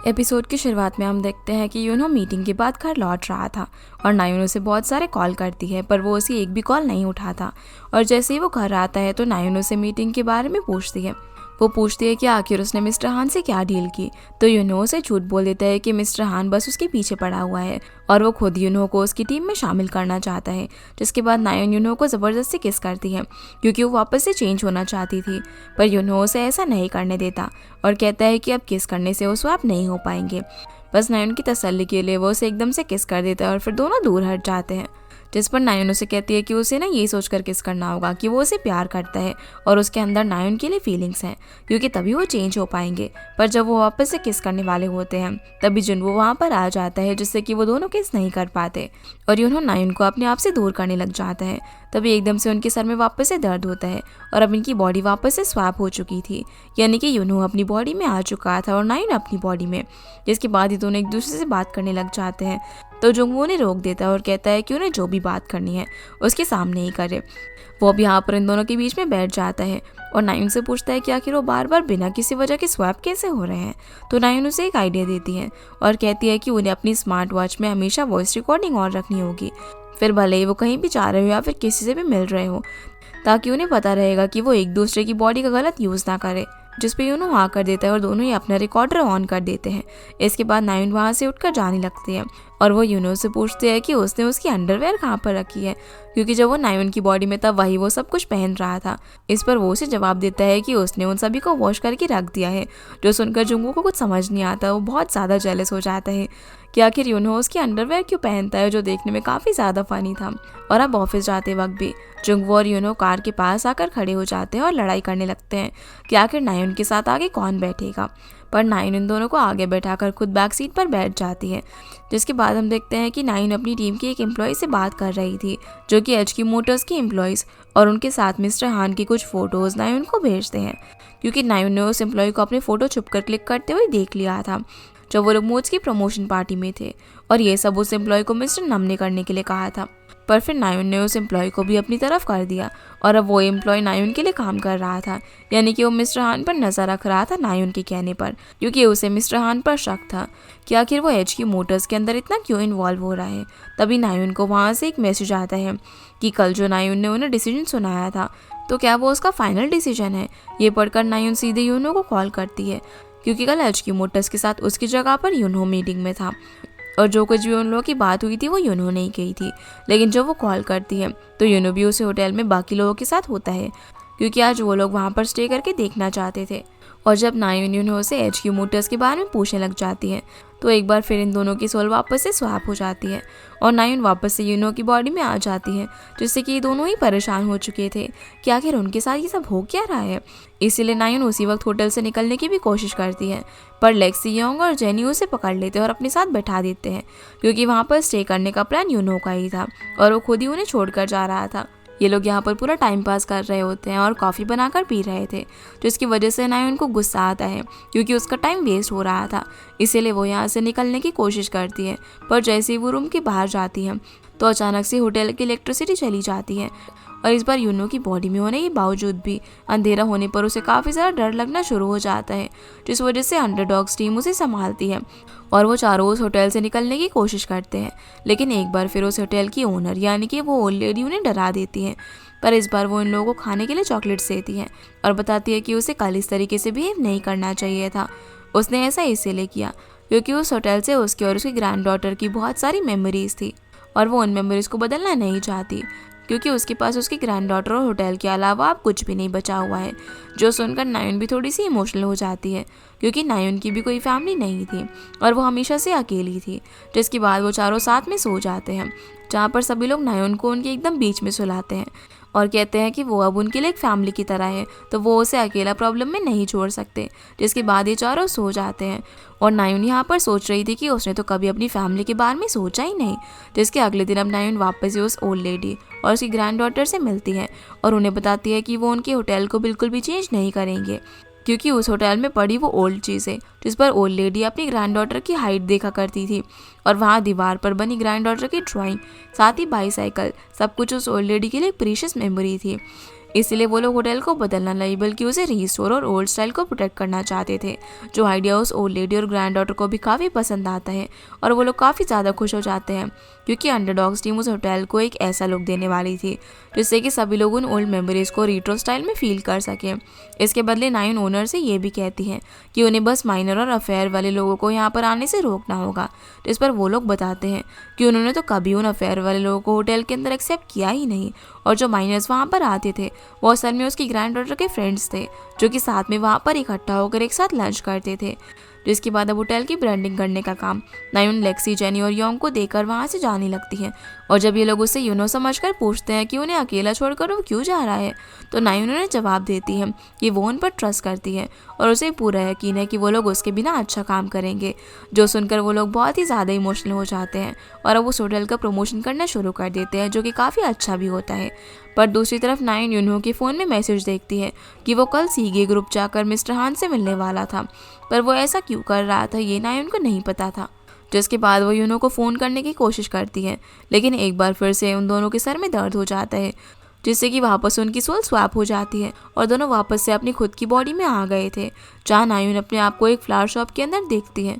Episode की शुरुआत में हम देखते हैं कि यूनो मीटिंग के बाद घर लौट रहा था और नायुन उसे बहुत सारे कॉल करती है, पर वो उसे एक भी कॉल नहीं उठाता। और जैसे ही वो घर आता है तो नायुन उसे मीटिंग के बारे में पूछती है। वो पूछती है कि आखिर उसने मिस्टर हान से क्या डील की, तो यूनो उसे झूठ बोल देता है कि मिस्टर हान बस उसके पीछे पड़ा हुआ है और वो खुद यूनो को उसकी टीम में शामिल करना चाहता है। जिसके बाद नायुन यूनो को ज़बरदस्ती किस करती है क्योंकि वो वापस से चेंज होना चाहती थी, पर यूनो उसे ऐसा नहीं करने देता और कहता है कि अब किस करने से वो स्वैप नहीं हो पाएंगे। बस नायुन की तसल्ली के लिए वो उसे एकदम से किस कर देता है और फिर दोनों दूर हट जाते हैं। जिस पर नायुन उसे कहती है कि उसे ना ये सोचकर किस करना होगा कि वो उसे प्यार करता है और उसके अंदर नायुन के लिए फीलिंग्स हैं, क्योंकि तभी वो चेंज हो पाएंगे। पर जब वो वापस से किस करने वाले होते हैं तभी जुनवो वहाँ पर आ जाता है, जिससे कि वो दोनों किस नहीं कर पाते और यूनो नायुन को अपने आप से दूर करने लग जाता है। तभी एकदम से उनके सर में वापस से दर्द होता है और अब इनकी बॉडी वापस से स्वैप हो चुकी थी, यानी कि यूनो अपनी बॉडी में आ चुका था और नायुन अपनी बॉडी में। जिसके बाद ही दोनों एक दूसरे से बात करने लग जाते हैं, तो जुंगवो उन्हें रोक देता है और कहता है कि उन्हें जो भी बात करनी है उसके सामने ही करे। वो अब यहाँ पर इन दोनों के बीच में बैठ जाता है और नायुन से पूछता है कि आखिर वो बार बार बिना किसी वजह के स्वैप कैसे हो रहे हैं। तो नायुन उसे एक आइडिया देती है और कहती है कि उन्हें अपनी स्मार्ट वॉच में हमेशा वॉइस रिकॉर्डिंग ऑन रखनी होगी, फिर भले ही वो कहीं भी जा रहे हो या फिर किसी से भी मिल रहे हो, ताकि उन्हें पता रहेगा कि वो एक दूसरे की बॉडी का गलत यूज़ ना करे। जिस पे यूनो हाँ कर देता है और दोनों ही अपना रिकॉर्डर ऑन कर देते हैं। इसके बाद नायुन वहाँ से उठकर जाने लगती है और वो यूनो से पूछती है कि उसने उसकी अंडरवेयर कहाँ पर रखी है, क्योंकि जब वो नायुन की बॉडी में था वही वो सब कुछ पहन रहा था। इस पर वो उसे जवाब देता है कि उसने उन सभी को वॉश करके रख दिया है। जो सुनकर जुंगू को कुछ समझ नहीं आता, वो बहुत ज़्यादा जेलस हो जाता है कि आखिर यूनो उसकी अंडरवेयर क्यों पहनता है, जो देखने में काफ़ी ज़्यादा फनी था। और अब ऑफिस जाते वक्त भी जुंगवो और यूनो कार के पास आकर खड़े हो जाते हैं और लड़ाई करने लगते हैं कि आखिर नायुन के साथ आगे कौन बैठेगा। पर नायुन इन दोनों को आगे बैठाकर खुद बैक सीट पर बैठ जाती है। जिसके बाद हम देखते हैं कि नायुन अपनी टीम की एक एम्प्लॉय से बात कर रही थी, जो कि एचकी मोटर्स की एम्प्लॉयज़, और उनके साथ मिस्टर हान की कुछ फ़ोटोज़ नायुन को भेजते हैं, क्योंकि नायुन ने उस एम्प्लॉय को अपनी फ़ोटो छुपकर क्लिक करते हुए देख लिया था जब वो लोग मोज की प्रमोशन पार्टी में थे, और ये सब उस एम्प्लॉय को मिस्टर नम ने करने के लिए कहा था। पर फिर नायुन ने उस एम्प्लॉय को भी अपनी तरफ कर दिया और अब वो एम्प्लॉय नायुन के लिए काम कर रहा था, यानी कि वो मिस्टर हान पर नज़र रख रहा था नायुन के कहने पर, क्योंकि उसे मिस्टर हान पर शक था कि आखिर वो एचकी मोटर्स के अंदर इतना क्यों इन्वॉल्व हो रहा है। तभी नायुन को वहाँ से एक मैसेज आता है कि कल जो नायुन ने उन्हें डिसीजन सुनाया था, तो क्या वो उसका फाइनल डिसीजन है। ये पढ़कर नायुन सीधे यूनो को कॉल करती है, क्योंकि कल एचकी मोटर्स के साथ उसकी जगह पर यूनो मीटिंग में था और जो कुछ भी उन लोगों की बात हुई थी वो यूनो नहीं कही थी। लेकिन जब वो कॉल करती है तो यूनो भी उसे होटल में बाकी लोगों के साथ होता है, क्योंकि आज वो लोग वहाँ पर स्टे करके देखना चाहते थे। और जब नायुन यूनो से एचक्यू मोटर्स के बारे में पूछने लग जाती है तो एक बार फिर इन दोनों की सोल वापस से स्वैप हो जाती है और नायुन वापस से यूनो की बॉडी में आ जाती है, जिससे कि ये दोनों ही परेशान हो चुके थे कि आखिर उनके साथ ये सब हो क्या रहा है। इसीलिए नायुन उसी वक्त होटल से निकलने की भी कोशिश करती है, पर लेक्सी योंग और जेनी उसे पकड़ लेते हैं और अपने साथ बैठा देते हैं, क्योंकि वहाँ पर स्टे करने का प्लान यूनो का ही था और वो खुद ही उन्हें छोड़कर जा रहा था। ये लोग यहाँ पर पूरा टाइम पास कर रहे होते हैं और कॉफ़ी बनाकर पी रहे थे, जिसकी वजह से नायुन को गुस्सा आता है क्योंकि उसका टाइम वेस्ट हो रहा था। इसीलिए वो यहाँ से निकलने की कोशिश करती है, पर जैसे ही वो रूम के बाहर जाती है तो अचानक से होटल की इलेक्ट्रिसिटी चली जाती है और इस बार यूनो की बॉडी में होने के बावजूद भी अंधेरा होने पर उसे काफ़ी ज़्यादा डर लगना शुरू हो जाता है, जिस वजह से अंडरडॉग्स टीम उसे संभालती है और वो चारों उस होटल से निकलने की कोशिश करते हैं। लेकिन एक बार फिर उस होटल की ओनर यानी कि वो ओल्ड लेडी उन्हें डरा देती है, पर इस बार वो इन लोगों को खाने के लिए चॉकलेट्स देती है और बताती है कि उसे कल इस तरीके से बिहेव नहीं करना चाहिए था। उसने ऐसा इसीलिए किया क्योंकि उस होटल से उसकी और उसकी ग्रैंड डॉटर की बहुत सारी मेमोरीज थी और वो उन मेमोरीज को बदलना नहीं चाहती, क्योंकि उसके पास उसकी ग्रैंड डॉटर और होटल के अलावा अब कुछ भी नहीं बचा हुआ है। जो सुनकर नायुन भी थोड़ी सी इमोशनल हो जाती है, क्योंकि नायुन की भी कोई फैमिली नहीं थी और वो हमेशा से अकेली थी। जिसके बाद वो चारों साथ में सो जाते हैं, जहाँ पर सभी लोग नायुन को उनके एकदम बीच में सुलाते हैं और कहते हैं कि वो अब उनके लिए एक फैमिली की तरह है, तो वो उसे अकेला प्रॉब्लम में नहीं छोड़ सकते। जिसके बाद ये चारों सो जाते हैं और नायुन यहाँ पर सोच रही थी कि उसने तो कभी अपनी फैमिली के बारे में सोचा ही नहीं। जिसके अगले दिन अब नायुन वापस से उस ओल्ड लेडी और उसकी ग्रैंड डॉटर से मिलती है और उन्हें बताती है कि वो उनके होटल को बिल्कुल भी चेंज नहीं करेंगे, क्योंकि उस होटल में पड़ी वो ओल्ड चीज़ें जिस पर ओल्ड लेडी अपनी ग्रैंड डॉटर की हाइट देखा करती थी और वहाँ दीवार पर बनी ग्रैंड डॉटर की ड्राइंग, साथ ही बाईसाइकिल, सब कुछ उस ओल्ड लेडी के लिए एक प्रीशियस मेमोरी थी। इसीलिए वो लोग होटल को बदलना नहीं बल्कि उसे रीस्टोर और ओल्ड स्टाइल को प्रोटेक्ट करना चाहते थे, जो आइडिया उस ओल्ड लेडी और ग्रैंड डॉटर को भी काफ़ी पसंद आता है। और वो लोग काफ़ी ज़्यादा खुश हो जाते हैं क्योंकि अंडरडॉग्स टीम उस होटल को एक ऐसा लुक देने वाली थी जिससे कि सभी लोग उन ओल्ड मेमोरीज को रिट्रो स्टाइल में फील कर सकें। इसके बदले नायन ओनर से ये भी कहती है कि उन्हें बस माइनर और अफेयर वाले लोगों को यहाँ पर आने से रोकना होगा, जिस पर वो लोग बताते हैं कि उन्होंने तो कभी उन अफेयर वाले लोगों को होटल के अंदर एक्सेप्ट किया ही नहीं, और जो माइनर्स वहाँ पर आते थे वो असल में उसकी ग्रैंड डॉटर के फ्रेंड्स थे जो कि साथ में वहाँ पर इकट्ठा होकर एक साथ लंच करते थे। जिसके बाद अब होटल की ब्रांडिंग करने का काम नायुन लेक्सी, जेनी और योंग को देकर वहाँ से जाने लगती है। और जब ये लोग उससे यूनो समझकर पूछते हैं कि उन्हें अकेला छोड़कर वो क्यों जा रहा है, तो नायुन उन्हें जवाब देती है कि वो उन पर ट्रस्ट करती है और उसे पूरा यकीन है कि वो लोग उसके बिना अच्छा काम करेंगे। जो सुनकर वो लोग बहुत ही ज़्यादा इमोशनल हो जाते हैं और अब उस होटल का प्रमोशन करना शुरू कर देते हैं, जो कि काफ़ी अच्छा भी होता है। पर दूसरी तरफ नायुन यूनो के फ़ोन में मैसेज देखती है कि वो कल सीगे ग्रुप जाकर मिस्टर हान से मिलने वाला था, पर वो ऐसा क्यों कर रहा था ये नायुन को नहीं पता था। जिसके बाद वो यूनो को फ़ोन करने की कोशिश करती है, लेकिन एक बार फिर से उन दोनों के सर में दर्द हो जाता है, जिससे कि वापस उनकी सोल स्वैप हो जाती है और दोनों वापस से अपनी खुद की बॉडी में आ गए थे, जहाँ नायुन अपने आप को एक फ्लावर शॉप के अंदर देखती है।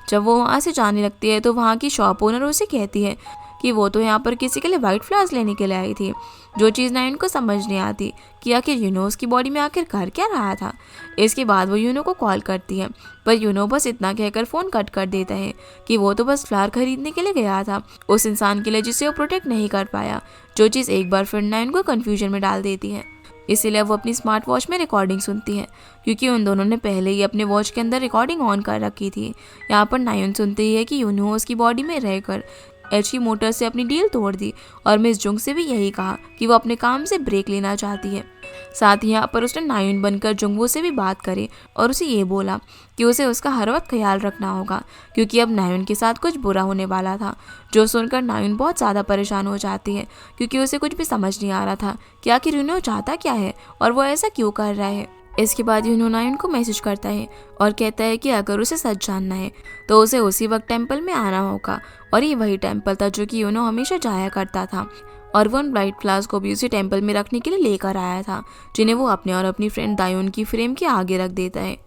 जब वो वहाँ से जाने लगती है तो वहाँ की शॉप ओनर उसे कहती है कि वो तो यहाँ पर किसी के लिए वाइट फ्लावर्स लेने के लिए आई थी, जो चीज़ नायुन को समझ नहीं आती कि आखिर यूनो उसकी बॉडी में आखिर कर क्या रहा था। इसके बाद वो यूनो को कॉल करती है, पर यूनो बस इतना कहकर फ़ोन कट कर देता है कि वो तो बस फ्लावर खरीदने के लिए गया था उस इंसान के लिए जिसे वो प्रोटेक्ट नहीं कर पाया, जो चीज़ एक बार फिर नायुन को कन्फ्यूजन में डाल देती है। इसीलिए वो अपनी स्मार्ट वॉच में रिकॉर्डिंग सुनती है, क्योंकि उन दोनों ने पहले ही अपने वॉच के अंदर रिकॉर्डिंग ऑन कर रखी थी। यहाँ पर नायुन सुनती है कि यूनो उसकी बॉडी में रहकर एची मोटर से अपनी डील तोड़ दी और मिस जुंग से भी यही कहा कि वो अपने काम से ब्रेक लेना चाहती है। साथ ही यहाँ पर उसने नायुन बनकर जुंगवू से भी बात करी और उसे ये बोला कि उसे उसका हर वक्त ख्याल रखना होगा, क्योंकि अब नायुन के साथ कुछ बुरा होने वाला था। जो सुनकर नायुन बहुत ज़्यादा परेशान हो जाती है, क्योंकि उसे कुछ भी समझ नहीं आ रहा था कि आखिर यूनो चाहता क्या है और वो ऐसा क्यों कर रहा है। इसके बाद यूनो नायुन को मैसेज करता है और कहता है कि अगर उसे सच जानना है तो उसे उसी वक्त टेंपल में आना होगा, और ये वही टेंपल था जो कि यूनो हमेशा जाया करता था, और वो उन ब्राइट फ्लावर्स को भी उसी टेंपल में रखने के लिए लेकर आया था, जिन्हें वो अपने और अपनी फ्रेंड दायुन की फ्रेम के आगे रख देता है।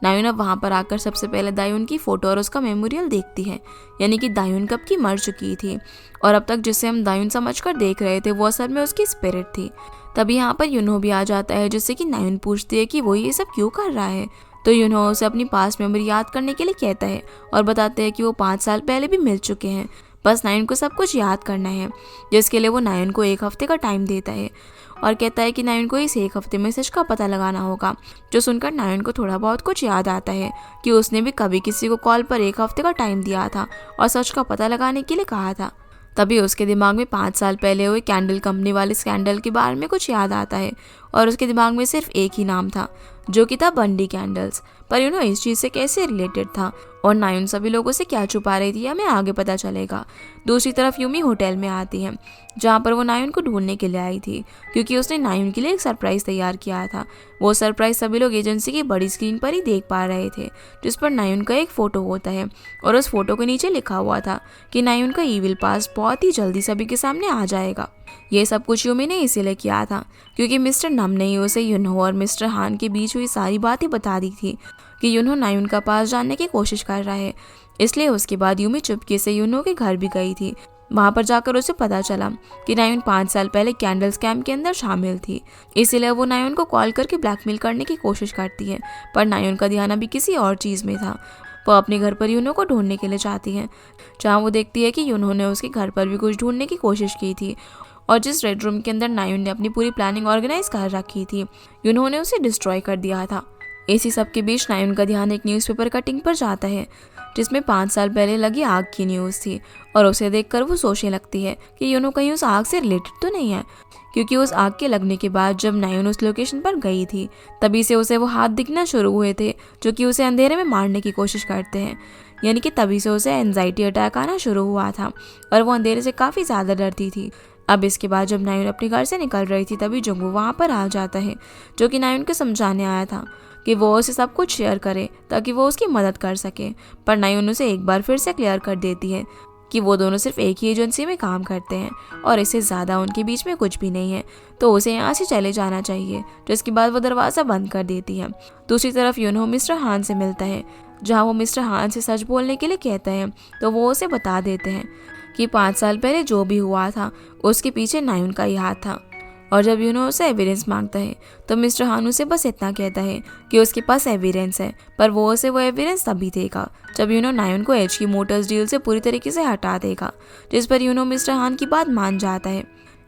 नायुन अब वहाँ पर आकर सबसे पहले दायुन की फ़ोटो और उसका मेमोरियल देखती है, यानी कि दायुन कब की मर चुकी थी और अब तक जिसे हम दायुन समझकर देख रहे थे वो असल में उसकी स्पिरिट थी। तभी यहाँ पर यूनो भी आ जाता है, जिससे कि नायुन पूछती है कि वो ये सब क्यों कर रहा है, तो यूनो उसे अपनी पास्ट मेमोरी याद करने के लिए कहता है और बताते हैं कि वो 5 साल पहले भी मिल चुके हैं, बस नायुन को सब कुछ याद करना है, जिसके लिए वो नायुन को 1 हफ्ते का टाइम देता है और कहता है कि नायुन को इस 1 हफ्ते में सच का पता लगाना होगा। जो सुनकर नायुन को थोड़ा बहुत कुछ याद आता है कि उसने भी कभी किसी को कॉल पर 1 हफ्ते का टाइम दिया था और सच का पता लगाने के लिए कहा था। तभी उसके दिमाग में 5 साल पहले हुए कैंडल कंपनी वाले स्कैंडल के बारे में कुछ याद आता है और उसके दिमाग में सिर्फ एक ही नाम था, जो कि था बंडी कैंडल्स। पर यूनो इस चीज़ से कैसे रिलेटेड था और नायुन सभी लोगों से क्या छुपा रही थी, हमें आगे पता चलेगा। दूसरी तरफ यूमी होटल में आती है, जहाँ पर वो नायुन को ढूंढने के लिए आई थी, क्योंकि उसने नायुन के लिए एक सरप्राइज़ तैयार किया था। वो सरप्राइज़ सभी लोग एजेंसी की बड़ी स्क्रीन पर ही देख पा रहे थे, जिस पर नायुन का एक फ़ोटो होता है और उस फोटो के नीचे लिखा हुआ था कि नायुन का ईविल पास्ट बहुत ही जल्दी सभी के सामने आ जाएगा। ये सब कुछ यूमी ने इसीलिए किया था क्योंकि मिस्टर नम ने ही उसे यूनो और मिस्टर हान के बीच हुई सारी बातें बता दी थी कि यूनो नायुन का पास जानने की कोशिश कर रहा है। इसलिए उसके बाद यूमी चुपके से यूनो के घर भी गई थी। वहाँ पर जाकर उसे पता चला कि नायुन 5 साल पहले कैंडल स्कैम के अंदर शामिल थी। इसीलिए वो नायुन को कॉल करके ब्लैकमेल करने की कोशिश करती है, पर नायुन का ध्यान अभी किसी और चीज़ में था। वो अपने घर पर यूनो को ढूंढने के लिए चाहती है, जहाँ वो देखती है कि यूनो ने उसके घर पर भी कुछ ढूंढने की कोशिश की थी और जिस रेड रूम के अंदर नायुन ने अपनी पूरी प्लानिंग ऑर्गेनाइज कर रखी थी, यूनो ने उसे डिस्ट्रॉय कर दिया था। इसी सब के बीच नायुन का ध्यान एक न्यूज़पेपर कटिंग पर जाता है, जिसमें 5 साल पहले लगी आग की न्यूज़ थी और उसे देखकर वो सोचने लगती है कि यूनो कहीं उस आग से रिलेटेड तो नहीं है, क्योंकि उस आग के लगने के बाद जब नायुन उस लोकेशन पर गई थी तभी से उसे वो हाथ दिखना शुरू हुए थे, जो कि उसे अंधेरे में मारने की कोशिश करते हैं। यानी कि तभी से उसे एंजाइटी अटैक आना शुरू हुआ था और वो अंधेरे से काफ़ी ज़्यादा डरती थी। अब इसके बाद जब नायुन अपने घर से निकल रही थी तभी जुंगू वहाँ पर आ जाता है, जो कि नायुन को समझाने आया था कि वो उसे सब कुछ शेयर करे ताकि वो उसकी मदद कर सके। पर नायुन उसे एक बार फिर से क्लियर कर देती है कि वो दोनों सिर्फ एक ही एजेंसी में काम करते हैं और इससे ज़्यादा उनके बीच में कुछ भी नहीं है, तो उसे यहाँ से चले जाना चाहिए। जिसके बाद वो दरवाज़ा बंद कर देती है। दूसरी तरफ यूनहो मिस्टर हान से मिलता है, जहाँ वो मिस्टर हान से सच बोलने के लिए कहते हैं, तो वो उसे बता देते हैं कि 5 साल पहले जो भी हुआ था उसके पीछे नायुन का ही हाथ था। और जब यूनो उसे एविडेंस मांगता है तो मिस्टर हान उसे बस इतना कहता है कि उसके पास एविडेंस है, पर वो उसे वो एविडेंस तभी देगा जब यूनो नायुन को एचकी मोटर्स डील से पूरी तरीके से हटा देगा, जिस पर यूनो मिस्टर हान की बात मान जाता है।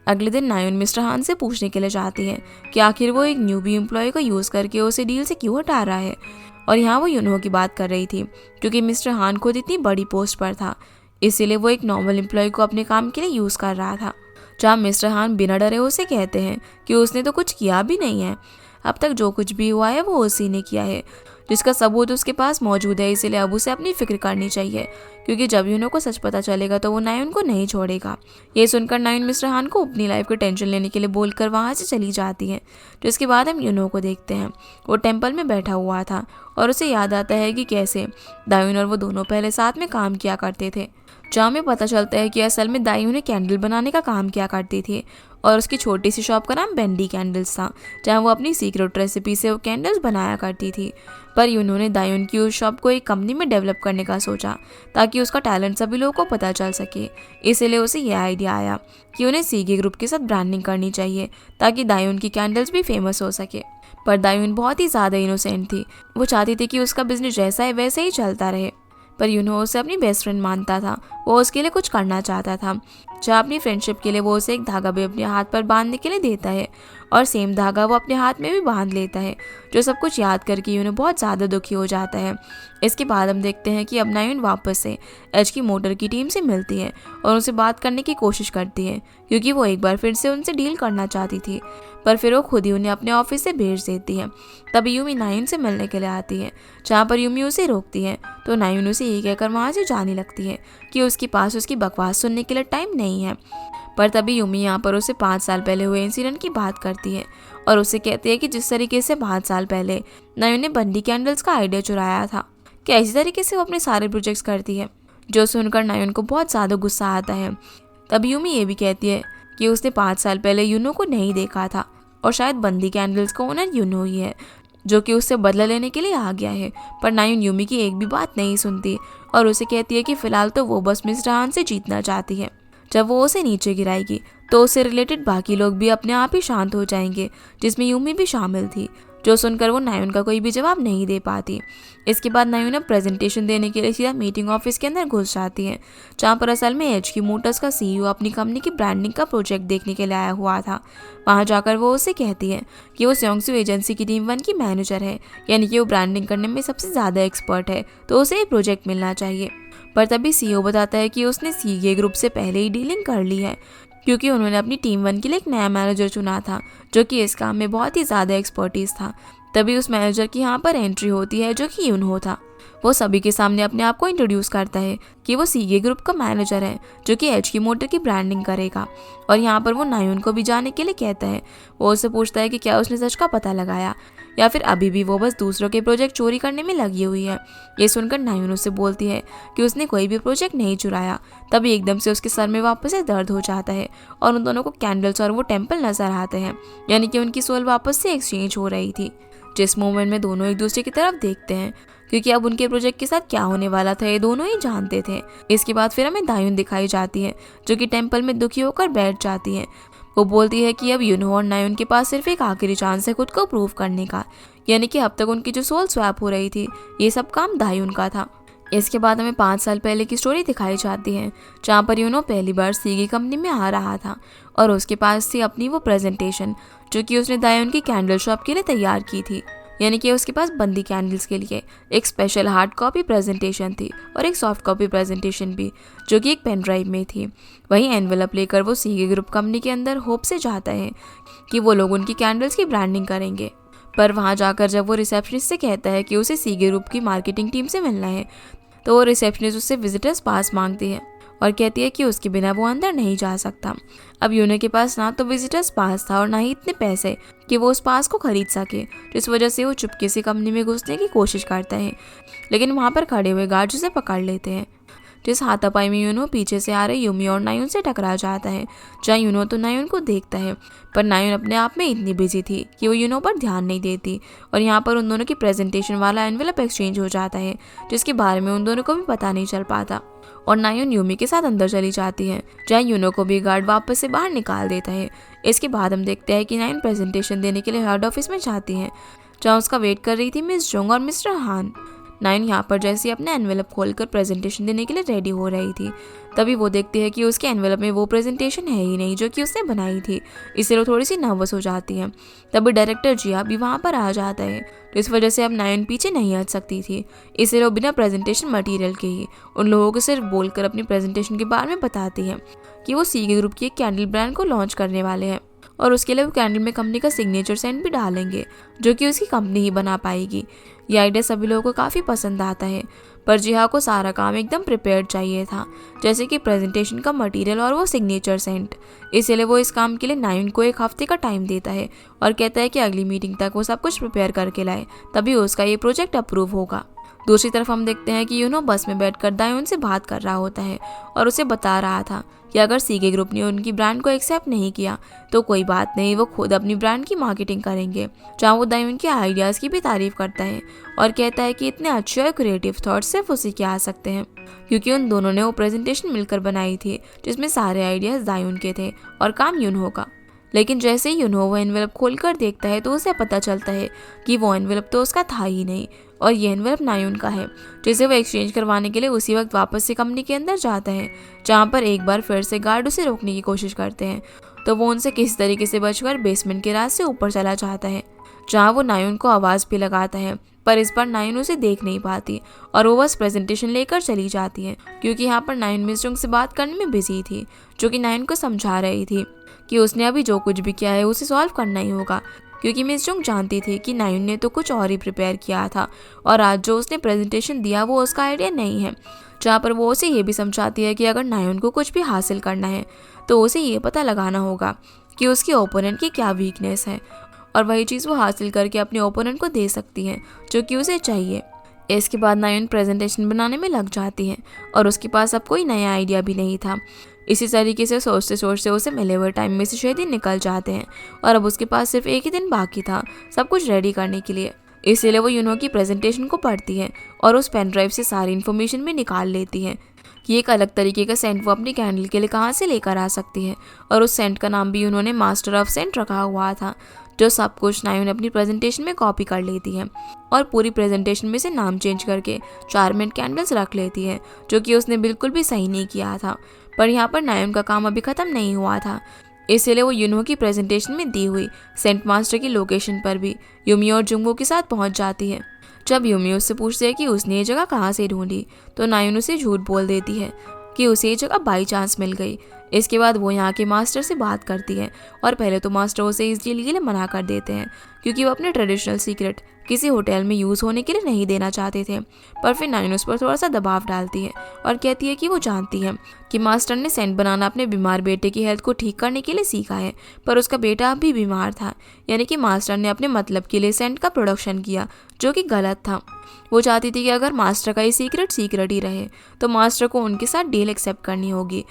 अगले दिन नायुन मिस्टर हान से पूछने के लिए जाती है कि आखिर वो एक न्यूबी एम्प्लॉय को यूज़ करके उसे डील से क्यों हटा रहा है। और यहाँ वो यूनो की बात कर रही थी, क्योंकि मिस्टर हान खुद इतनी बड़ी पोस्ट पर था, इसीलिए वो एक नॉर्मल एम्प्लॉय को अपने काम के लिए यूज़ कर रहा था। जहाँ मिस्टर हान बिना डरे उसे कहते हैं कि उसने तो कुछ किया भी नहीं है, अब तक जो कुछ भी हुआ है वो उसी ने किया है, जिसका सबूत उसके पास मौजूद है। इसीलिए अब उसे अपनी फिक्र करनी चाहिए, क्योंकि जब यूनो को सच पता चलेगा तो वो नायुन को नहीं छोड़ेगा। ये सुनकर नायुन मिस्टर हान को अपनी लाइफ की टेंशन लेने के लिए बोलकर वहाँ से चली जाती है। जिसके बाद हम यूनो को देखते हैं, वो टेम्पल में बैठा हुआ था और उसे याद आता है कि कैसे दायुन और वो दोनों पहले साथ में काम किया करते थे। जहाँ में पता चलता है कि असल में दायुन ने कैंडल बनाने का काम किया करती थी और उसकी छोटी सी शॉप का नाम बेंडी कैंडल्स था, जहाँ वो अपनी सीक्रेट रेसिपी से वो कैंडल्स बनाया करती थी। पर यूनो ने दायुन की उस शॉप को एक कंपनी में डेवलप करने का सोचा ताकि उसका टैलेंट सभी लोगों को पता चल सके। इसीलिए उसे यह आइडिया आया कि उन्हें सीगे ग्रुप के साथ ब्रांडिंग करनी चाहिए ताकि दायुन की कैंडल्स भी फेमस हो सके। पर दायुन बहुत ही ज़्यादा इनोसेंट थी, वो चाहती थी कि उसका बिजनेस जैसा है वैसे ही चलता रहे। पर यूनो उसे अपनी बेस्ट फ्रेंड मानता था, वो उसके लिए कुछ करना चाहता था। जहाँ अपनी फ्रेंडशिप के लिए वो उसे एक धागा भी अपने हाथ पर बांधने के लिए देता है और सेम धागा वो अपने हाथ में भी बांध लेता है। जो सब कुछ याद करके यूनो बहुत ज़्यादा दुखी हो जाता है। इसके बाद हम देखते हैं कि अब नायुन वापस से एचकी मोटर की टीम से मिलती है और उनसे बात करने की कोशिश करती है, क्योंकि वो एक बार फिर से उनसे डील करना चाहती थी, पर फिर वो खुद ही उन्हें अपने ऑफिस से भेज देती है। तभी यूमी नायुन से मिलने के लिए आती है, जहाँ पर यूमी उसे रोकती है तो नायुन उसे ये कहकर वहाँ से जाने लगती है कि उसके पास उसकी बकवास सुनने के लिए टाइम नहीं है। पर तभी यूमी यहाँ पर उसे 5 साल पहले हुए इंसिडेंट की बात करती है और उसे कहती है कि जिस तरीके से 5 साल पहले नायुन ने बंडी कैंडल्स का आइडिया चुराया था, क्या इसी तरीके से वो अपने सारे प्रोजेक्ट्स करती है। जो सुनकर नायुन को बहुत ज़्यादा गुस्सा आता है। तभी यूमी ये भी कहती है कि उसने 5 साल पहले यूनो को नहीं देखा था और शायद बंदी कैंडल्स का ओनर यूनो ही है, जो कि उससे बदला लेने के लिए आ गया है। पर नायुन यूमी की एक भी बात नहीं सुनती और उसे कहती है कि फिलहाल तो वो बस मिस्टर हान से जीतना चाहती है। जब वो उसे नीचे गिराएगी तो उससे रिलेटेड बाकी लोग भी अपने आप ही शांत हो जाएंगे, जिसमें यूमी भी शामिल थी। जो सुनकर वो नायुन का कोई भी जवाब नहीं दे पाती। इसके बाद नायुन अब प्रेजेंटेशन देने के लिए सीधा मीटिंग ऑफिस के अंदर घुस जाती है, जहाँ पर असल में एचकी मोटर्स का सीईओ अपनी कंपनी की ब्रांडिंग का प्रोजेक्ट देखने के लिए आया हुआ था। वहाँ जाकर वो उसे कहती है कि वो स्योंगसू एजेंसी की टीम 1 की मैनेजर है, यानी कि वो ब्रांडिंग करने में सबसे ज़्यादा एक्सपर्ट है, तो उसे ये प्रोजेक्ट मिलना चाहिए। पर तभी सीईओ बताता है कि उसने सीगे ग्रुप से पहले ही डीलिंग कर ली है, क्योंकि उन्होंने अपनी टीम 1 के लिए एक नया मैनेजर चुना था, जो कि इस काम में बहुत ही ज़्यादा एक्सपर्टीज था। तभी उस मैनेजर की यहाँ पर एंट्री होती है, जो कि यूनहो था। वो सभी के सामने अपने आप को इंट्रोड्यूस करता है कि वो सीगे ग्रुप का मैनेजर है, जो कि एचकी मोटर की ब्रांडिंग करेगा। और यहाँ पर वो नायुन को भी जाने के लिए कहता है। वो उससे पूछता है कि क्या उसने सच का पता लगाया या फिर अभी भी वो बस दूसरों के प्रोजेक्ट चोरी करने में लगी हुई है। ये सुनकर नायुन उससे बोलती है कि उसने कोई भी प्रोजेक्ट नहीं चुराया। तभी एकदम से उसके सर में वापस से दर्द हो जाता है और उन दोनों को कैंडल्स और वो टेम्पल नजर आते हैं, यानी कि उनकी सोल वापस से एक्सचेंज हो रही थी। जिस मोमेंट में दोनों एक दूसरे की तरफ देखते हैं, क्योंकि अब उनके प्रोजेक्ट के साथ क्या होने वाला था ये दोनों ही जानते थे। इसके बाद फिर हमें दायुन दिखाई जाती है, जो कि टेम्पल में दुखी होकर बैठ जाती है। वो बोलती है कि अब यूनहो और नायुन के पास सिर्फ एक आखिरी चांस है खुद को प्रूव करने का, यानी कि अब तक उनकी जो सोल स्वैप हो रही थी ये सब काम दायुन का था। इसके बाद हमें 5 साल पहले की स्टोरी दिखाई जाती है, जहाँ पर यूनो पहली बार सीगे कंपनी में आ रहा था और उसके पास थी अपनी वो प्रेजेंटेशन, जो कि उसने दायुन की कैंडल शॉप के लिए तैयार की थी। यानी कि उसके पास बंदी कैंडल्स के लिए एक स्पेशल हार्ड कॉपी प्रेजेंटेशन थी और एक सॉफ्ट कॉपी प्रेजेंटेशन भी, जो कि एक पेन ड्राइव में थी। वहीं एनवेलप लेकर वो सीगे ग्रुप कंपनी के अंदर होप से जाता है कि वो लोग उनकी कैंडल्स की ब्रांडिंग करेंगे। पर वहाँ जाकर जब वो रिसेप्शनिस्ट से कहता है कि उसे सीगे ग्रुप की मार्केटिंग टीम से मिलना है, तो वो रिसेप्शनिस्ट उससे विजिटर्स पास मांगती है और कहती है कि उसके बिना वो अंदर नहीं जा सकता। अब यूनो के पास ना तो विजिटर्स पास था और ना ही इतने पैसे कि वो उस पास को खरीद सके, जिस वजह से वो चुपके से कंपनी में घुसने की कोशिश करता है, लेकिन वहाँ पर खड़े हुए गार्ड उसे पकड़ लेते हैं। जिस हाथापाई में यूनो पीछे से आ रहे यूमी और नायुन से टकरा जाता है, जहाँ यूनो तो नायुन को देखता है, पर नायुन अपने आप में इतनी बिजी थी कि वो यूनो पर ध्यान नहीं देती। और यहाँ पर उन दोनों की प्रेजेंटेशन वाला एनवेलप एक्सचेंज हो जाता है, जिसके बारे में उन दोनों को भी पता नहीं चल पाता। और नायुन यूमी के साथ अंदर चली जाती है, जहाँ यूनो को भी गार्ड वापस से बाहर निकाल देता है। इसके बाद हम देखते हैं कि नायुन प्रेजेंटेशन देने के लिए हेड ऑफिस में जाती है, जहाँ उसका वेट कर रही थी मिस जोंग और मिस्टर हान। नायुन यहाँ पर जैसे अपने एनवेलप खोलकर प्रेजेंटेशन देने के लिए रेडी हो रही थी, तभी वो देखती है कि उसके एनवेलप में वो प्रेजेंटेशन है ही नहीं जो कि उसने बनाई थी। इससे वो थोड़ी सी नर्वस हो जाती है। तभी डायरेक्टर जिया भी वहाँ पर आ जाता है, तो इस वजह से अब नायुन पीछे नहीं हट सकती थी। इसलिए वो बिना प्रेजेंटेशन मटेरियल के ही उन लोगों को सिर्फ बोलकर अपनी प्रेजेंटेशन के बारे में बताती है कि वो सीगे ग्रुप की एक कैंडल ब्रांड को लॉन्च करने वाले हैं, और उसके लिए वो कैंडल में कंपनी का सिग्नेचर सेंट भी डालेंगे, जो कि उसकी कंपनी ही बना पाएगी। ये आइडिया सभी लोगों को काफ़ी पसंद आता है, पर जिहा को सारा काम एकदम प्रिपेयर्ड चाहिए था, जैसे कि प्रेजेंटेशन का मटेरियल और वो सिग्नेचर सेंट। इसलिए वो इस काम के लिए नायुन को 1 हफ्ते का टाइम देता है और कहता है कि अगली मीटिंग तक वो सब कुछ प्रिपेयर करके लाए, तभी उसका ये प्रोजेक्ट अप्रूव होगा। दूसरी तरफ हम देखते हैं कि यूनो बस में बैठकर दायुन से बात कर रहा होता है और उसे बता रहा था कि अगर सीगे ग्रुप ने उनकी ब्रांड को एक्सेप्ट नहीं किया तो कोई बात नहीं, वो खुद अपनी ब्रांड की मार्केटिंग करेंगे। जहाँ वो दायुन के आइडियाज़ की भी तारीफ करता है और कहता है कि इतने अच्छे और क्रिएटिव थॉट्स सिर्फ उसी के आ सकते हैं, क्योंकि उन दोनों ने वो प्रेजेंटेशन मिलकर बनाई थी जिसमें सारे आइडियाज़ दायुन के थे और काम यूनो का। लेकिन जैसे ही यूनो वो एनवेलप खोलकर देखता है तो उसे पता चलता है कि वो एनवेलप तो उसका था ही नहीं और ये एनवेलप नायुन का है, जिसे वो एक्सचेंज करवाने के लिए उसी वक्त वापस से कंपनी के अंदर जाता है, जहाँ पर एक बार फिर से गार्ड उसे रोकने की कोशिश करते हैं। तो वो उनसे किसी तरीके से बचकर बेसमेंट के रास्ते से ऊपर चला जाता है, जहाँ वो नायुन को आवाज़ भी लगाता है, पर इस बार नायुन उसे देख नहीं पाती और वो बस प्रेजेंटेशन लेकर चली जाती है, क्योंकि यहाँ पर नायुन मिस जोंग से बात करने में बिजी थी, जो कि नायुन को समझा रही थी कि उसने अभी जो कुछ भी किया है उसे सॉल्व करना ही होगा, क्योंकि मिस जोंग जानती थी कि नायुन ने तो कुछ और ही प्रिपेयर किया था और आज जो उसने प्रेजेंटेशन दिया वो उसका आइडिया नहीं है। जहाँ पर वो उसे ये भी समझाती है कि अगर नायुन को कुछ भी हासिल करना है तो उसे ये पता लगाना होगा कि उसकी ओपोनेंट की क्या वीकनेस है, और वही चीज़ वो हासिल करके अपने ओपोनेंट को दे सकती है जो कि उसे चाहिए। इसके बाद नायुन प्रेजेंटेशन बनाने में लग जाती है और उसके पास अब कोई नया आइडिया भी नहीं था। इसी तरीके से सोचते सोचते उसे मिले हुए टाइम में से 6 दिन निकल जाते हैं और अब उसके पास सिर्फ एक ही दिन बाकी था सब कुछ रेडी करने के लिए। इसीलिए वो यूनो की प्रेजेंटेशन को पढ़ती है और उस पेन ड्राइव से सारी इन्फॉर्मेशन भी निकाल लेती है कि एक अलग तरीके का सेंट वो अपनी कैंडल के लिए कहाँ से लेकर आ सकती है, और उस सेंट का नाम भी उन्होंने मास्टर ऑफ सेंट रखा हुआ था, जो सब कुछ नायुन अपनी प्रेजेंटेशन में कॉपी कर लेती है और पूरी प्रेजेंटेशन में से नाम चेंज करके चार्मेंट कैंडल्स रख लेती है, जो कि उसने बिल्कुल भी सही नहीं किया था। पर यहाँ पर नायुन का काम अभी ख़त्म नहीं हुआ था, इसलिए वो यूनो की प्रेजेंटेशन में दी हुई सेंट मास्टर की लोकेशन पर भी यूमी और जुंगो के साथ पहुँच जाती है। जब यूमी उससे पूछती है कि उसने ये जगह कहाँ से ढूंढी, तो नायुन उसे झूठ बोल देती है कि उसे ये जगह बाई चांस मिल गई। इसके बाद वो यहाँ के मास्टर से बात करती है और पहले तो मास्टर उसे इस डील के लिए मना कर देते हैं, क्योंकि वो अपने ट्रेडिशनल सीक्रेट किसी होटल में यूज़ होने के लिए नहीं देना चाहते थे। पर फिर नायुन उस पर थोड़ा सा दबाव डालती है और कहती है कि वो जानती है कि मास्टर ने सेंट बनाना अपने बीमार बेटे की हेल्थ को ठीक करने के लिए सीखा है, पर उसका बेटा अब भी बीमार था, यानी कि मास्टर ने अपने मतलब के लिए सेंट का प्रोडक्शन किया, जो कि गलत था। वो चाहती थी कि अगर मास्टर का ये सीक्रेट ही रहे तो मास्टर को उनके साथ डील एक्सेप्ट करनी होगी,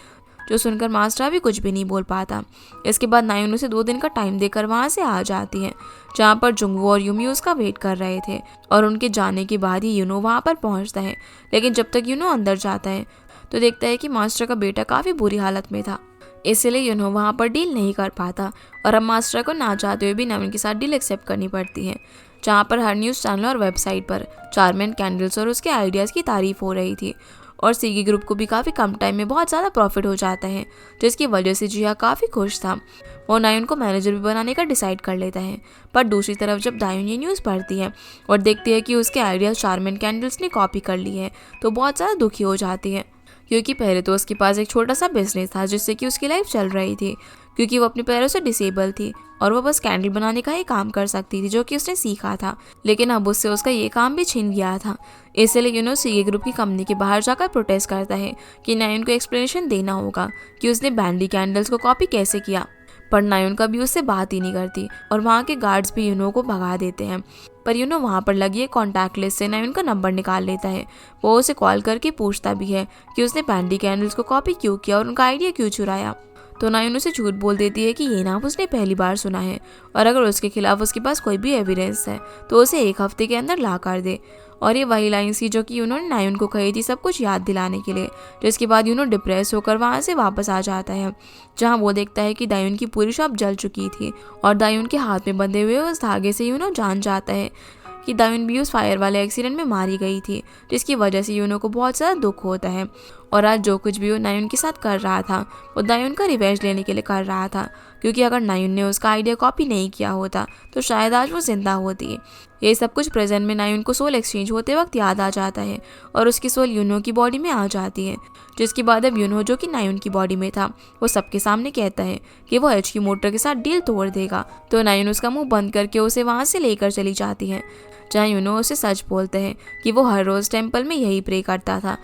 जो सुनकर मास्टर अभी कुछ भी नहीं बोल पाता। इसके बाद नायुन उसे 2 दिन का टाइम देकर वहाँ से आ जाती है, जहाँ पर जुंगवो और यूमी उसका वेट कर रहे थे, और उनके जाने के बाद ही यूनो वहाँ पर पहुँचता है। लेकिन जब तक यूनो अंदर जाता है तो देखता है कि मास्टर का बेटा काफ़ी बुरी हालत में था, इसलिए यूनो वहाँ पर डील नहीं कर पाता और अब मास्टर को ना चाहते हुए भी नायुन के साथ डील एक्सेप्ट करनी पड़ती है, जहाँ पर हर न्यूज़ चैनल और वेबसाइट पर चार्मेंट कैंडल्स और उसके आइडियाज़ की तारीफ हो रही थी, और सीगी ग्रुप को भी काफ़ी कम टाइम में बहुत ज़्यादा प्रॉफिट हो जाता है, जिसकी वजह से जिया काफ़ी खुश था। वो नायुन को मैनेजर भी बनाने का डिसाइड कर लेता है। पर दूसरी तरफ जब दायुन ये न्यूज़ पढ़ती है और देखती है कि उसके आइडियाज़ चार्मेंट कैंडल्स ने कॉपी कर ली है, तो बहुत ज़्यादा दुखी हो जाती है, क्योंकि पहले तो उसके पास एक छोटा सा बिजनेस था जिससे कि उसकी लाइफ चल रही थी, क्योंकि वो अपने पैरों से डिसेबल थी और वो बस कैंडल बनाने का ही काम कर सकती थी, जो कि उसने सीखा था। लेकिन अब उससे उसका ये काम भी छिन गया था। इसलिए यूनो सीगे ग्रुप की कंपनी के बाहर जाकर प्रोटेस्ट करता है कि नायुन को एक्सप्लेनेशन देना होगा कि उसने बैंडी कैंडल्स को कॉपी कैसे किया। पर नायुन कभी उससे बात ही नहीं करती और वहाँ के गार्ड्स भी यूनो को भगा देते हैं। पर यूनो वहाँ पर लगी एक कॉन्टैक्ट लिस्ट से नायुन का नंबर निकाल लेता है। वो उसे कॉल करके पूछता भी है कि उसने पैंडी कैंडल्स को कॉपी क्यों किया और उनका आइडिया क्यों चुराया। तो नायुन उसे झूठ बोल देती है कि ये नाम उसने पहली बार सुना है और अगर उसके खिलाफ उसके पास कोई भी एविडेंस है तो उसे 1 हफ्ते के अंदर ला कर दे। और ये वही लाइन्स थी जो कि उन्होंने नायुन को कही थी सब कुछ याद दिलाने के लिए। जिसके बाद यूनो डिप्रेस होकर वहाँ से वापस आ जाता है, जहाँ वो देखता है कि दायुन की पूरी शॉप जल चुकी थी और दायुन के हाथ में बंधे हुए उस धागे से यूनो जान जाता है कि दायुन भी उस फायर वाले एक्सीडेंट में मारी गई थी, जिसकी वजह से यूनो को बहुत ज़्यादा दुख होता है। और आज जो कुछ भी वो नायुन के साथ कर रहा था वो दायुन का रिवेंज लेने के लिए कर रहा था, क्योंकि अगर नायुन ने उसका आइडिया कॉपी नहीं किया होता तो शायद आज वो जिंदा होती। ये सब कुछ प्रेजेंट में नायुन को सोल एक्सचेंज होते वक्त याद आ जाता है और उसकी सोल यूनो की बॉडी में आ जाती है। जिसके बाद अब यूनो जो कि नायुन की बॉडी में था वो सबके सामने कहता है कि वो एच की मोटर के साथ डील तोड़ देगा। तो नायुन उसका मुंह बंद करके उसे वहाँ से लेकर चली जाती है, जहाँ यूनो उसे सच बोलते हैं कि वो हर रोज़ टेम्पल में यही प्रे करता था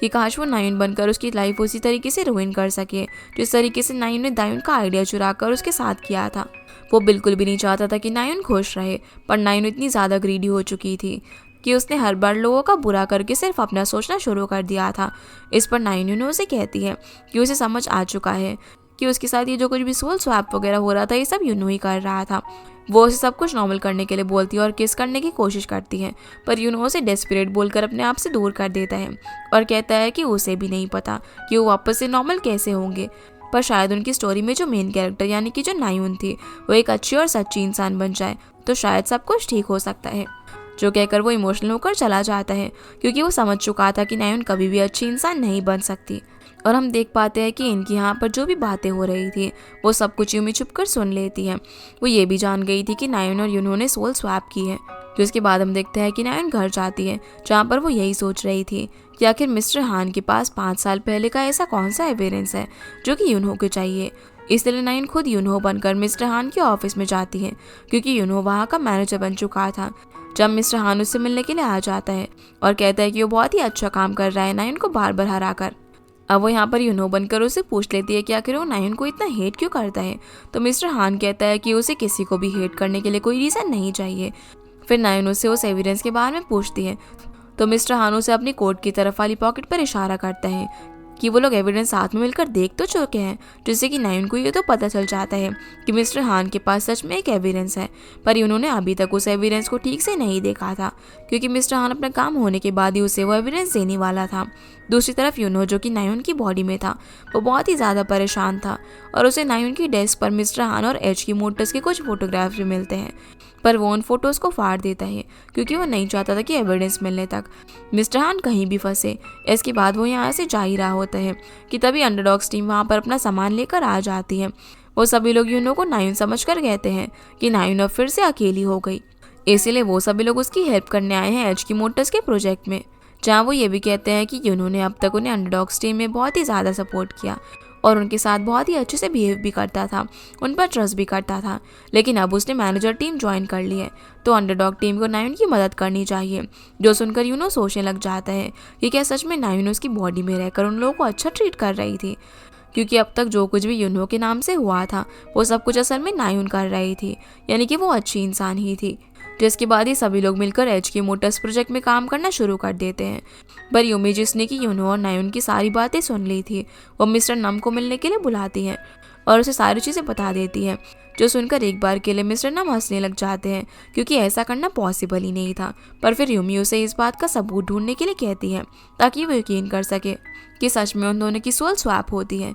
कि काश वो नायुन बनकर उसकी लाइफ उसी तरीके से रुइन कर सके जिस तरीके से नायुन ने दायुन का आइडिया चुरा कर उसके साथ किया था। वो बिल्कुल भी नहीं चाहता था कि नायुन खुश रहे, पर नायुन इतनी ज़्यादा ग्रीडी हो चुकी थी कि उसने हर बार लोगों का बुरा करके सिर्फ अपना सोचना शुरू कर दिया था। इस पर नायुन यूनो उसे कहती है कि उसे समझ आ चुका है कि उसके साथ ये जो कुछ भी सोल स्वैप वगैरह हो रहा था ये सब यूनो ही कर रहा था। वो उसे सब कुछ नॉर्मल करने के लिए बोलती है और किस करने की कोशिश करती है, पर यूनो उसे डेस्परेट बोलकर अपने आप से दूर कर देता है और कहता है कि उसे भी नहीं पता कि वो वापस से नॉर्मल कैसे होंगे। पर शायद उनकी स्टोरी में जो मेन कैरेक्टर यानी कि जो नायुन थी वो एक अच्छी और सच्ची इंसान बन जाए तो शायद सब कुछ ठीक हो सकता है। जो कहकर वो इमोशनल होकर चला जाता है, क्योंकि वो समझ चुका था कि नायुन कभी भी अच्छी इंसान नहीं बन सकती। और हम देख पाते हैं कि इनकी यहाँ पर जो भी बातें हो रही थी वो सब कुछ यूमी छुप कर सुन लेती है। वो ये भी जान गई थी कि नायुन और यूनो ने सोल स्वैप की है। जिसके बाद हम देखते हैं कि नायुन घर जाती है, जहाँ पर वो यही सोच रही थी कि आखिर मिस्टर हान के पास 5 साल पहले का ऐसा कौन सा एविडेंस है जो कि यूनो को चाहिए। इसलिए नायुन खुद यूनो बनकर मिस्टर हान के ऑफिस में जाती है, क्योंकि यूनो वहाँ का मैनेजर बन चुका था। जब मिस्टर हान उससे मिलने के लिए आ जाता है और कहता है कि वो बहुत ही अच्छा काम कर रहा है नायुन को बार बार हरा कर। अब वो यहाँ पर यूनो बनकर उसे पूछ लेती है कि आखिर वो नायुन को इतना हेट क्यों करता है। तो मिस्टर हान कहता है कि उसे किसी को भी हेट करने के लिए कोई रीज़न नहीं चाहिए। फिर नायुन उससे उस एविडेंस के बारे में पूछती है, तो मिस्टर हान उसे अपनी कोट की तरफ वाली पॉकेट पर इशारा करता है कि वो लोग एविडेंस साथ में मिलकर देख तो चुके हैं, जिससे कि नायुन को ये तो पता चल जाता है कि मिस्टर हान के पास सच में एक एविडेंस है। पर उन्होंने अभी तक उस एविडेंस को ठीक से नहीं देखा था, क्योंकि मिस्टर हान अपना काम होने के बाद ही उसे वो एविडेंस देने वाला था। दूसरी तरफ यूनो जो कि नायुन की बॉडी में था वो बहुत ही ज़्यादा परेशान था और उसे नायुन की डेस्क पर मिस्टर हान और एच की मोटर्स के कुछ फोटोग्राफ्स भी मिलते हैं, पर वो उन फोटोज़ को फाड़ देता है क्योंकि वो नहीं चाहता था कि एविडेंस मिलने तक मिस्टर हान कहीं भी फंसे। इसके बाद वो यहाँ से जा ही रहा होता है कि तभी अंडरडॉग्स टीम वहाँ पर अपना सामान लेकर आ जाती है। वो सभी लोग यूनो को नायुन समझकर कहते हैं कि नायुन अब फिर से अकेली हो गई, इसीलिए वो सभी लोग उसकी हेल्प करने आए हैं एच की मोटर्स के प्रोजेक्ट में, जहाँ वो ये भी कहते हैं कि यूनो ने अब तक उन्हें अंडरडॉग्स टीम में बहुत ही ज़्यादा सपोर्ट किया और उनके साथ बहुत ही अच्छे से बिहेव भी करता था, उन पर ट्रस्ट भी करता था। लेकिन अब उसने मैनेजर टीम ज्वाइन कर ली है तो अंडरडॉग टीम को नायुन की मदद करनी चाहिए। जो सुनकर यूनो सोचने लग जाता है कि क्या सच में नायुन उसकी बॉडी में रहकर उन लोगों को अच्छा ट्रीट कर रही थी, क्योंकि अब तक जो कुछ भी यूनो के नाम से हुआ था वो सब कुछ असल में नायुन कर रही थी, यानी कि वो अच्छी इंसान ही थी। जिसके बाद ही सभी लोग मिलकर एच की मोटर्स प्रोजेक्ट में काम करना शुरू कर देते हैं। पर यूमी जिसने कि यूनो और नायुन की सारी बातें सुन ली थी वो मिस्टर नम को मिलने के लिए बुलाती है और उसे सारी चीज़ें बता देती है, जो सुनकर एक बार के लिए मिस्टर नम हंसने लग जाते हैं क्योंकि ऐसा करना पॉसिबल ही नहीं था। पर फिर यूमी उसे इस बात का सबूत ढूंढने के लिए कहती है ताकि वो यकीन कर सके कि सच में उन दोनों की सोल स्वैप होती है।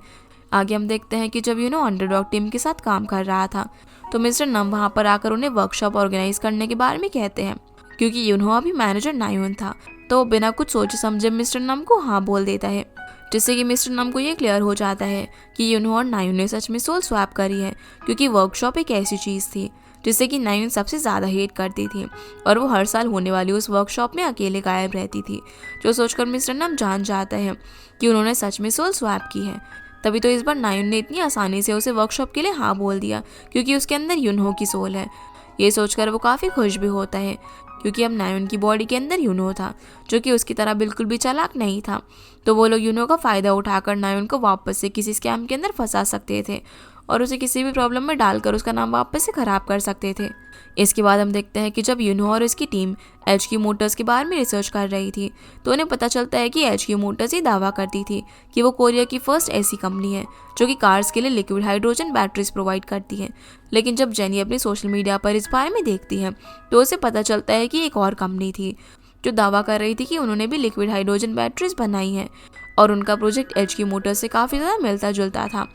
आगे हम देखते हैं कि जब यूनो अंडरडॉग टीम के साथ काम कर रहा था तो मिस्टर नम वहाँ पर आकर उन्हें वर्कशॉप ऑर्गेनाइज करने के बारे में कहते हैं, क्योंकि यूनो अभी मैनेजर नायुन था तो वो बिना कुछ सोचे समझे मिस्टर नम को हाँ बोल देता है, जिससे कि मिस्टर नम को ये क्लियर हो जाता है कि यूनो और नायुन ने सच में सोल स्वैप करी है, क्योंकि वर्कशॉप एक ऐसी चीज़ थी जिससे कि नायुन सबसे ज़्यादा हेट करती थी और वो हर साल होने वाली उस वर्कशॉप में अकेले गायब रहती थी। जो सोचकर मिस्टर नम जान जाता है कि उन्होंने सच में सोल स्वैप की है। तभी तो इस बार नायुन ने इतनी आसानी से उसे वर्कशॉप के लिए हाँ बोल दिया, क्योंकि उसके अंदर यूनो की सोल है। ये सोचकर वो काफ़ी खुश भी होता है, क्योंकि अब नायुन की बॉडी के अंदर यूनो था जो कि उसकी तरह बिल्कुल भी चालाक नहीं था। तो वो लोग यूनो का फ़ायदा उठाकर नायुन को वापस से किसी स्कैम के अंदर फंसा सकते थे और उसे किसी भी प्रॉब्लम में डालकर उसका नाम वापस से खराब कर सकते थे। इसके बाद हम देखते हैं कि जब यूनो और इसकी टीम HQ मोटर्स के बारे में रिसर्च कर रही थी तो उन्हें पता चलता है कि HQ मोटर्स ये दावा करती थी कि वो कोरिया की फर्स्ट ऐसी कंपनी है जो कि कार्स के लिए लिक्विड हाइड्रोजन बैटरीज प्रोवाइड करती है। लेकिन जब जेनी अपनी सोशल मीडिया पर इस बारे में देखती है तो उसे पता चलता है कि एक और कंपनी थी जो दावा कर रही थी कि उन्होंने भी लिक्विड हाइड्रोजन बैटरीज बनाई है और उनका प्रोजेक्ट HQ मोटर्स से काफ़ी ज़्यादा मिलता जुलता था।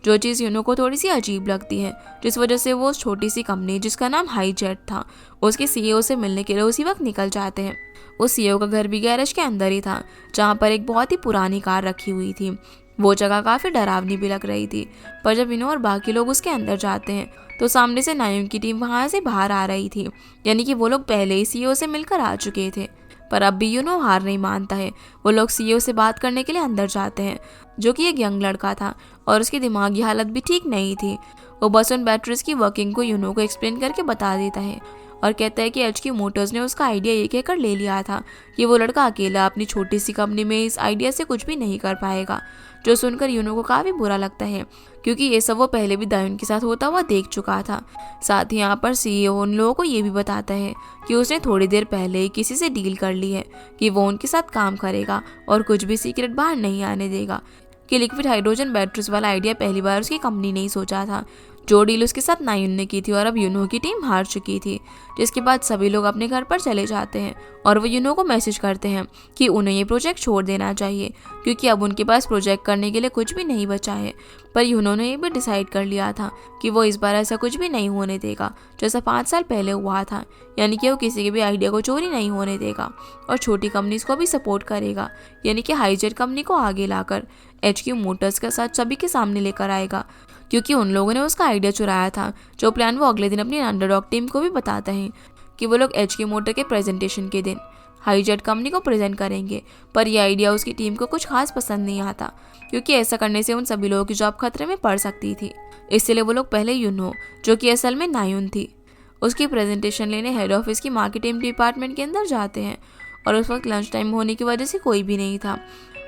जो चीज़ यूनो को थोड़ी सी अजीब लगती है, जिस वजह से वो छोटी सी कंपनी जिसका नाम हाईजेट था उसके CEO से मिलने के लिए उसी वक्त निकल जाते हैं। उस CEO का घर भी गैरेज के अंदर ही था जहाँ पर एक बहुत ही पुरानी कार रखी हुई थी। वो जगह काफ़ी डरावनी भी लग रही थी, पर जब यूनो और बाकी लोग उसके अंदर जाते हैं तो सामने से नायुन की टीम वहाँ से बाहर आ रही थी, यानी कि वो लोग पहले ही CEO से मिलकर आ चुके थे। पर अब भी यूनो हार नहीं मानता है। वो लोग CEO से बात करने के लिए अंदर जाते हैं, जो कि एक यंग लड़का था और उसकी दिमागी हालत भी ठीक नहीं थी। वो बस उन बैटरीज की वर्किंग को यूनो को एक्सप्लेन करके बता देता है और कहता है कि HQ मोटर्स ने उसका आइडिया ये कहकर ले लिया था कि वो लड़का अकेला अपनी छोटी सी कंपनी में इस आइडिया से कुछ भी नहीं कर पाएगा। जो सुनकर यूनो को काफ़ी बुरा लगता है क्योंकि ये सब वो पहले भी दायुन के साथ होता हुआ देख चुका था। साथ ही यहाँ पर CEO उन लोगों को ये भी बताता है कि उसने थोड़ी देर पहले ही किसी से डील कर ली है कि वो उनके साथ काम करेगा और कुछ भी सीक्रेट बाहर नहीं आने देगा, कि लिक्विड हाइड्रोजन बैटरीज वाला आइडिया पहली बार उसकी कंपनी ने ही सोचा था। जो डील उसके साथ नायुन ने की थी और अब यूनो की टीम हार चुकी थी। जिसके बाद सभी लोग अपने घर पर चले जाते हैं और वो यूनो को मैसेज करते हैं कि उन्हें ये प्रोजेक्ट छोड़ देना चाहिए क्योंकि अब उनके पास प्रोजेक्ट करने के लिए कुछ भी नहीं बचा है। पर यूनो ने ये भी डिसाइड कर लिया था कि वो इस बार ऐसा कुछ भी नहीं होने देगा जैसा 5 साल पहले हुआ था, यानी कि वो किसी के भी आइडिया को चोरी नहीं होने देगा और छोटी कंपनीज को भी सपोर्ट करेगा, यानी कि हाईजेट कंपनी को आगे लाकर HQ मोटर्स के साथ सभी के सामने लेकर आएगा क्योंकि उन लोगों ने उसका आइडिया चुराया था। जो प्लान वो अगले दिन अपनी अंडरडॉग टीम को भी बताते हैं कि वो लोग HQ मोटर के प्रेजेंटेशन के दिन हाईजेट कंपनी को प्रेजेंट करेंगे। पर यह आइडिया उसकी टीम को कुछ खास पसंद नहीं आता क्योंकि ऐसा करने से उन सभी लोगों की जॉब खतरे में पड़ सकती थी। इसलिए वो लोग पहले यूनो, जो कि असल में नायुन थी, उसकी प्रेजेंटेशन लेने हेड ऑफिस की मार्केटिंग डिपार्टमेंट के अंदर जाते हैं और उस वक्त लंच टाइम होने की वजह से कोई भी नहीं था।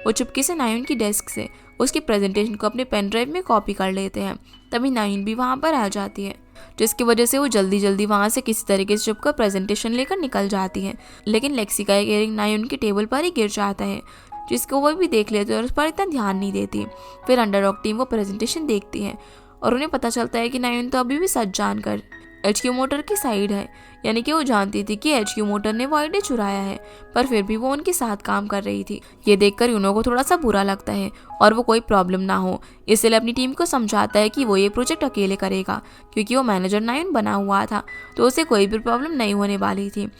वो चुपके से नायुन की डेस्क से उसकी प्रेजेंटेशन को अपने पेन ड्राइव में कॉपी कर लेते हैं। तभी नायुन भी वहाँ पर आ जाती है, जिसकी वजह से वो जल्दी जल्दी वहाँ से किसी तरीके से छुपकर प्रेजेंटेशन लेकर निकल जाती है। लेकिन लेक्सी का एक इयरिंग नायुन की टेबल पर ही गिर जाता है, जिसको वो भी देख लेते हैं और उस पर इतना ध्यान नहीं देती। फिर अंडरडॉग टीम वो प्रेजेंटेशन देखती है और उन्हें पता चलता है कि नायुन तो अभी भी सच जानकर HQ मोटर की साइड है, यानी कि वो जानती थी कि HQ मोटर ने वो आइडिया चुराया है, पर फिर भी वो उनके साथ काम कर रही थी। ये देखकर यूनो को थोड़ा सा बुरा लगता है और वो कोई प्रॉब्लम ना हो इसलिए अपनी टीम को समझाता है कि वो ये प्रोजेक्ट अकेले करेगा क्योंकि वो मैनेजर नायुन बना हुआ था तो उसे कोई भी प्रॉब्लम नहीं होने वाली थी।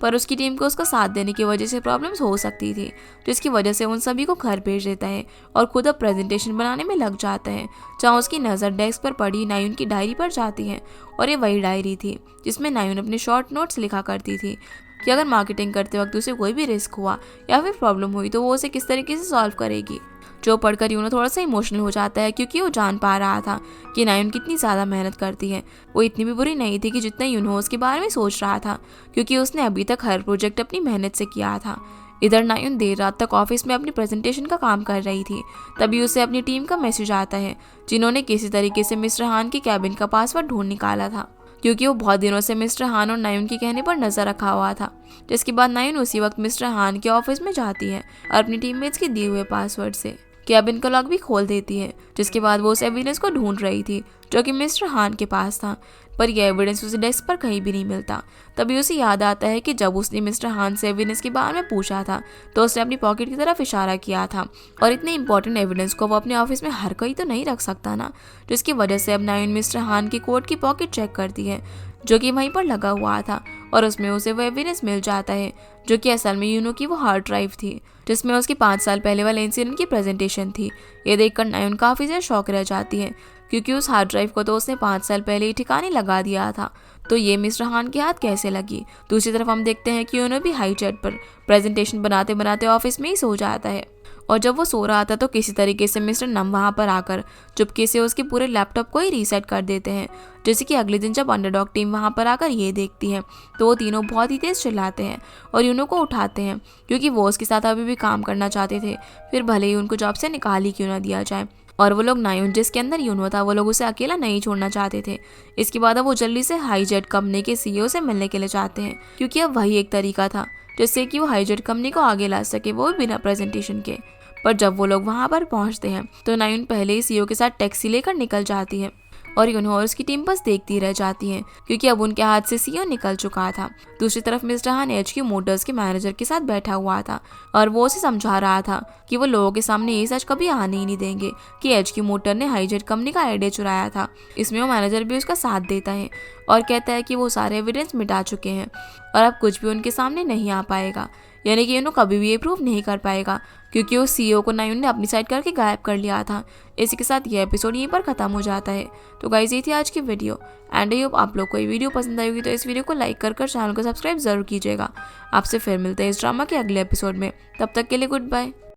पर उसकी टीम को उसका साथ देने की वजह से प्रॉब्लम्स हो सकती थी, जिसकी वजह से उन सभी को घर भेज देता है और खुद अब प्रेजेंटेशन बनाने में लग जाता है। जहाँ उसकी नज़र डेस्क पर पड़ी नायुन की डायरी पर जाती है और ये वही डायरी थी जिसमें नायुन अपने शॉर्ट नोट्स लिखा करती थी कि अगर मार्केटिंग करते वक्त उसे कोई भी रिस्क हुआ या फिर प्रॉब्लम हुई तो वो उसे किस तरीके से सॉल्व करेगी। जो पढ़कर यूनो थोड़ा सा इमोशनल हो जाता है क्योंकि वो जान पा रहा था कि नायुन कितनी ज़्यादा मेहनत करती है। वो इतनी भी बुरी नहीं थी कि जितना यूनो उसके बारे में सोच रहा था, क्योंकि उसने अभी तक हर प्रोजेक्ट अपनी मेहनत से किया था। इधर नायुन देर रात तक ऑफिस में अपनी प्रेजेंटेशन का काम कर रही थी। तभी उसे अपनी टीम का मैसेज आता है, जिन्होंने किसी तरीके से मिस्टर हान की कैबिन का पासवर्ड ढूंढ निकाला था, क्योंकि वो बहुत दिनों से मिस्टर हान और नायुन के कहने पर नजर रखा हुआ था। जिसके बाद नायुन उसी वक्त मिस्टर हान के ऑफिस में जाती है और अपनी टीममेट्स के दिए हुए पासवर्ड से कैबिन का लॉक भी खोल देती है। जिसके बाद वो उस एविडेंस को ढूंढ रही थी जो कि मिस्टर हान के पास था, पर यह एविडेंस उसे डेस्क पर कहीं भी नहीं मिलता। तभी उसे याद आता है कि जब उसने मिस्टर हान से एविडेंस के बारे में पूछा था तो उसने अपनी पॉकेट की तरफ इशारा किया था और इतने इंपॉर्टेंट एविडेंस को वो अपने ऑफिस में हर कोई तो नहीं रख सकता ना। जिसकी वजह से अब नायुन मिस्टर हान की कोट की पॉकेट चेक करती है जो कि वहीं पर लगा हुआ था और उसमें उसे वो एविडेंस मिल जाता है जो कि असल में यूनो की वो हार्ड ड्राइव थी जिसमें उसकी 5 साल पहले वाले इंसिडेंट की प्रेजेंटेशन थी। ये देखकर नायुन काफ़ी ज़्यादा शॉक रह जाती है क्योंकि उस हार्ड ड्राइव को तो उसने 5 साल पहले ही ठिकाने लगा दिया था, तो ये मिस्टर हान के हाथ कैसे लगी। दूसरी तरफ हम देखते हैं कि यूनो भी हाई चैट पर प्रेजेंटेशन बनाते बनाते ऑफिस में ही सो जाता है और जब वो सो रहा था तो किसी तरीके से मिस्टर नम वहाँ पर आकर चुपके से उसके पूरे लैपटॉप को ही रीसेट कर देते हैं। जैसे कि अगले दिन जब अंडरडॉग टीम वहाँ पर आकर ये देखती है तो वो तीनों बहुत ही तेज़ चिल्लाते हैं और यूनो को उठाते हैं क्योंकि वो उसके साथ अभी भी काम करना चाहते थे, फिर भले ही उनको जॉब से निकाल ही क्यों ना दिया जाए। और वो लोग नायुन जिसके अंदर यूनो था वो लोग उसे अकेला नहीं छोड़ना चाहते थे। इसके बाद अब वो जल्दी से हाईजेट कंपनी के सीईओ से मिलने के लिए चाहते हैं, क्योंकि अब वही एक तरीका था जिससे कि वो हाईजेट कंपनी को आगे ला सके, वो भी बिना प्रेजेंटेशन के। पर जब वो लोग वहाँ पर पहुँचते हैं तो नायुन पहले ही सीईओ के साथ टैक्सी लेकर निकल जाती है और यूनो और उसकी टीम बस देखती रह जाती है, क्योंकि अब उनके हाथ से सीईओ निकल चुका था। दूसरी तरफ मिस्टर हान HQ मोटर्स के मैनेजर के साथ बैठा हुआ था और वो उसे समझा रहा था कि वो लोगों के सामने ये सच कभी आने ही नहीं देंगे कि HQ मोटर ने हाईजेट कंपनी का आइडिया चुराया था। इसमें वो मैनेजर भी उसका साथ देता है और कहता है कि वो सारे एविडेंस मिटा चुके हैं और अब कुछ भी उनके सामने नहीं आ पाएगा, यानी कि यूनो कभी भी ये प्रूव नहीं कर पाएगा, क्योंकि उस सीईओ को नायुन ने अपनी साइड करके गायब कर लिया था। इसी के साथ ये एपिसोड यहीं पर खत्म हो जाता है। तो गाइस ये थी आज की वीडियो एंड आई होप आप लोग को ये वीडियो पसंद आई होगी, तो इस वीडियो को लाइक कर चैनल को सब्सक्राइब जरूर कीजिएगा। आपसे फिर मिलते हैं इस ड्रामा के अगले एपिसोड में, तब तक के लिए गुड बाय।